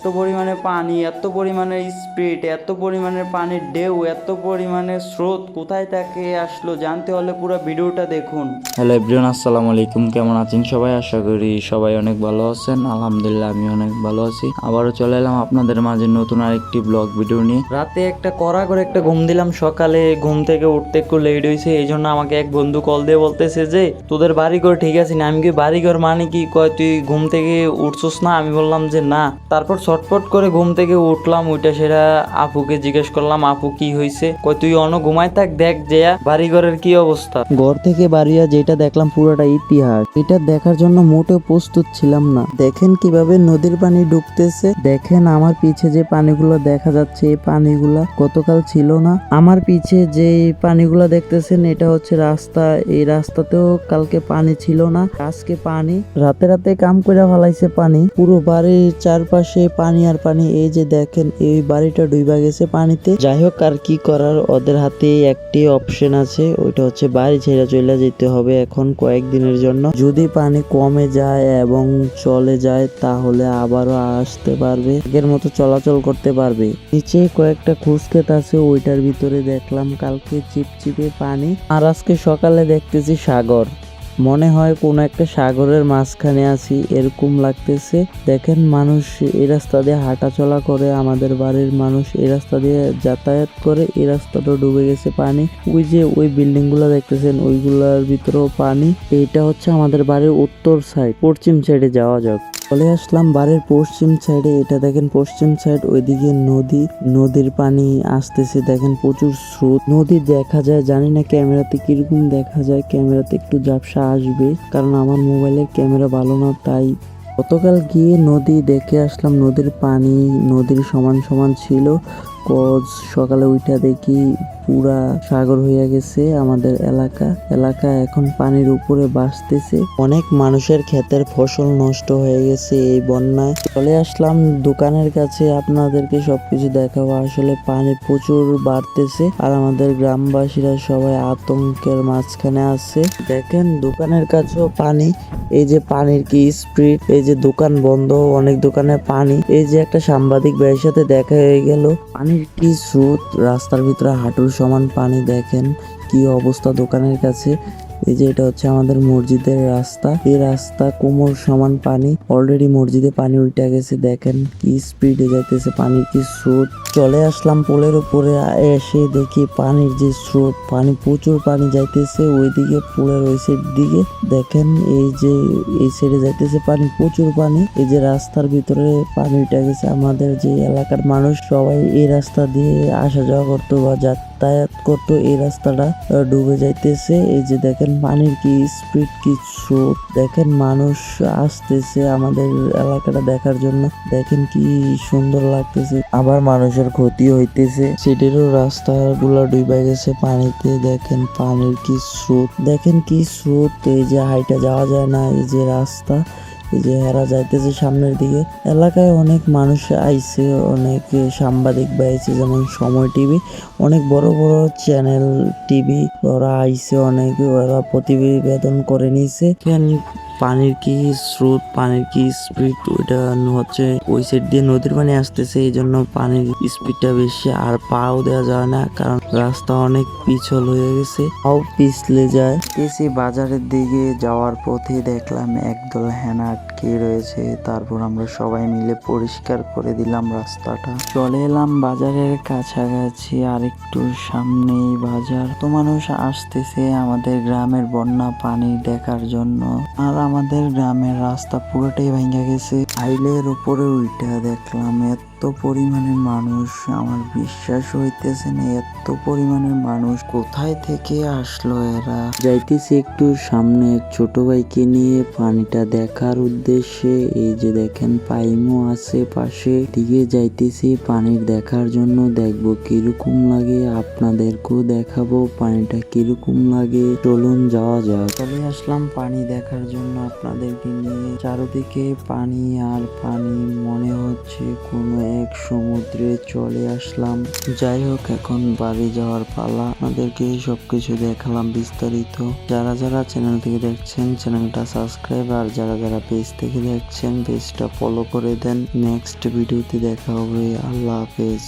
এত পরিমাণে পানি, এত পরিমাণে স্পিড, এত পরিমাণে পানির ঢেউ, এত পরিমাণে স্রোত কোথায় থেকে আসলো জানতে হলে পুরো ভিডিওটা দেখুন। হ্যালো এভরিওয়ান, আসসালামু আলাইকুম। কেমন আছেন সবাই? আশা করি সবাই অনেক ভালো আছেন। আলহামদুলিল্লাহ আমি অনেক ভালো আছি। আবারও চলে এলাম আপনাদের মাঝে নতুন আরেকটি ব্লগ ভিডিও নিয়ে। রাতে একটা কড়া করে একটা ঘুম দিলাম, সকালে ঘুম থেকে উঠতে একটু লেট হয়েছে। এই জন্য আমাকে এক বন্ধু কল দিয়ে বলতেছে যে তোদের বাড়িঘর ঠিক আছে না? আমি কি বাড়িঘর মানে কি কয়, তুই ঘুম থেকে উঠছস না? আমি বললাম যে না। তারপর ছটফট করে ঘুম থেকে উঠলাম, ওইটা সেটা আপুকে জিজ্ঞেস করলাম, আপু কি হয়েছে? কয় তুই অন ঘুমাই থাক, দেখ যে বাড়িঘরের কি অবস্থা। ঘর থেকে বাড়িয়া যেটা দেখলাম পুরোটা ইতিহাস। এটা দেখার জন্য মোটেও প্রস্তুত ছিলাম না। দেখেন কিভাবে নদীর পানি ডুবতেছে, দেখেন আমার পিছে যে পানিগুলো দেখা যাচ্ছে, এই পানিগুলা গতকাল ছিল না। আমার পিছে যে পানিগুলা দেখতেছেন এটা হচ্ছে রাস্তা, এই রাস্তাতেও কালকে পানি ছিল না, আজকে পানি। রাতে রাতে কাম করে ফেলাইছে পানি, পুরো বাড়ির চারপাশে পানি আর পানি। এই যে দেখেন এই বাড়িটা ডুইবা গেছে পানিতে। যাই হোক, আর কি করার, ওদের হাতে একটি অপশন আছে, ওইটা হচ্ছে বাড়ি ছেড়ে চলে যেতে হবে এখন কয়েকদিনের জন্য। যদি পানি কমে যায় এবং চলে যায় তাহলে আবারও আসতে পারবে, আগের মতো চলাচল করতে পারবে। নিচে কয়েকটা খুসক্ষেত আছে, ওইটার ভিতরে দেখলাম কালকে চিপচিপে পানি, আর আজকে সকালে দেখতেছি সাগর। মনে হয় কোনো একটা সাগরের মাঝখানে আছি এরকম লাগতেছে। দেখেন মানুষ এই রাস্তা দিয়ে হাঁটাচলা করে, আমাদের বাড়ির মানুষ এই রাস্তা দিয়ে যাতায়াত করে। এই রাস্তাটা ডুবে গেছে পানি। ওই যে ওই বিল্ডিং গুলা দেখতেছেন ওইগুলার ভিতরেও পানি। এইটা হচ্ছে আমাদের বাড়ির উত্তর সাইড, পশ্চিম সাইডে যাওয়া যাক। চলে আসলাম বাড়ির পশ্চিম সাইডে। এটা দেখেন পশ্চিম সাইড, ওইদিকে নদী, নদীর পানি আসতেছে, দেখেন প্রচুর স্রোত। নদী দেখা যায়, জানি না ক্যামেরাতে কিরকম দেখা যায়, ক্যামেরাতে একটু ঝাপসা আসবে কারণ আমার মোবাইলের ক্যামেরা ভালো না। তাই গতকাল গিয়ে নদী দেখে আসলাম, নদীর পানি নদীর সমান সমান ছিল। সকালে উঠা দেখি পুরা সাগর হয়ে গেছে আমাদের এলাকা এখন পানির উপরে ভাসতেছে। অনেক মানুষের ক্ষেতের ফসল নষ্ট হয়ে গেছে এই বন্যায়। চলে আসলাম দোকানের কাছে, আপনাদেরকে সবকিছু দেখাবো। আসলে পানি প্রচুর বাড়তেছে আর আমাদের গ্রামবাসীরা সবাই আতঙ্কের মাঝখানে আছে। দেখেন দোকানের কাছেও পানি, এই যে পানির কি স্পিড, এই যে দোকান বন্ধ, অনেক দোকানে পানি। এই যে একটা সাংবাদিক ভাইয়ের সাথে দেখা হয়ে গেল, পানির কি স্রোত, রাস্তার ভিতরে হাঁটুর সমান পানি। দেখেন কি অবস্থা দোকানের কাছে। এই যে এটা হচ্ছে আমাদের মসজিদের রাস্তা, এই রাস্তা কোমর সমান পানি। অলরেডি মসজিদে পানি উঠে গেছে, দেখেন কি স্পিডে যাইতেছে, পানির কি স্রোত। চলে আসলাম পোলের উপরে, এসে দেখি পানির যে স্রোত, পানি প্রচুর পানি যাইতেছে ওইদিকে পোলের ওই সাইড দিকে। দেখেন এই যে এই সাইডে যাইতেছে পানি, প্রচুর পানি। এই যে রাস্তার ভিতরে পানি উঠে গেছে। আমাদের যে এলাকার মানুষ সবাই এই রাস্তা দিয়ে আসা যাওয়া করতো বা যাতায়াত করতো, এই রাস্তাটা ডুবে যাইতেছে। এই যে দেখেন পানির কি স্পিড, কি স্রোত। দেখেন মানুষ আসতেছে আমাদের এলাকাটা দেখার জন্য, দেখেন কি সুন্দর লাগতেছে। আবার মানুষের ক্ষতি হইতেছে, সেটারও রাস্তাগুলা ডুবে গেছে পানিতে। দেখেন পানির কি স্রোত, দেখেন কি স্রোত। এই যে হাইটা যাওয়া যায় না, এই যে রাস্তা, এই যে হেরা যাইতেছে সামনের দিকে। এলাকায় অনেক মানুষ আইছে, অনেক সাংবাদিক বাইছে, যেমন সময় টিভি, অনেক বড় বড় চ্যানেল টিভি, ওরা আইছে, অনেক ওরা প্রতিবেদন করে নিছে। পানির কি স্রোত, পানির কি স্পিড, ওইটা হচ্ছে ওই সাইড দিয়ে নদীর পানি আসতেছে, এই জন্য পানির স্পিডটা বেশি। আর পাও দেওয়া যায় না কারণ রাস্তা অনেক পিছল হয়ে গেছে, পাও পিছলে যায়। এসি বাজারের দিকে যাওয়ার পথে দেখলাম একদল হেনা আটকে রয়েছে, তারপর আমরা সবাই মিলে পরিষ্কার করে দিলাম রাস্তাটা। চলে এলাম বাজারের কাছাকাছি, আর একটু সামনেই বাজার। তো মানুষ আসতেছে আমাদের গ্রামের বন্যা পানি দেখার জন্য। আর আমাদের গ্রামের রাস্তা পুরোটাই ভেঙে গেছে। হাইলের উপরে উল্টা দেখলাম এত পরিমাণে মানুষ, আমার বিশ্বাস হইতেছে না এত পরিমাণে মানুষ কোথায় থেকে আসলো এরা। যাইতেছি একটু সামনে এক ছোট ভাইকে নিয়ে পানিটা দেখার উদ্দেশ্যে। এই যে দেখেন পাইমও আছে পাশে, দিকে যাইতেছি পানির দেখার জন্য, দেখবো কিরকম লাগে, আপনাদেরকেও দেখাবো পানিটা কিরকম লাগে। চলুন যাওয়া যাক। চলে আসলাম পানি দেখার জন্য। জন্য আপনাদেরকে নিয়ে। চারিদিকে পানি আর পানি, মনে হচ্ছে কোনো এক সমুদ্রে চলে আসলাম। যাই হোক, এখন বাড়ি যাওয়ার পালা। আপনাদেরকে সবকিছু দেখালাম বিস্তারিত। যারা যারা চ্যানেল থেকে দেখছেন চ্যানেলটা সাবস্ক্রাইব, আর যারা যারা পেজ থেকে দেখছেন পেজটা ফলো করে দেন। নেক্সট ভিডিওতে দেখা হবে। আল্লাহ হাফেজ।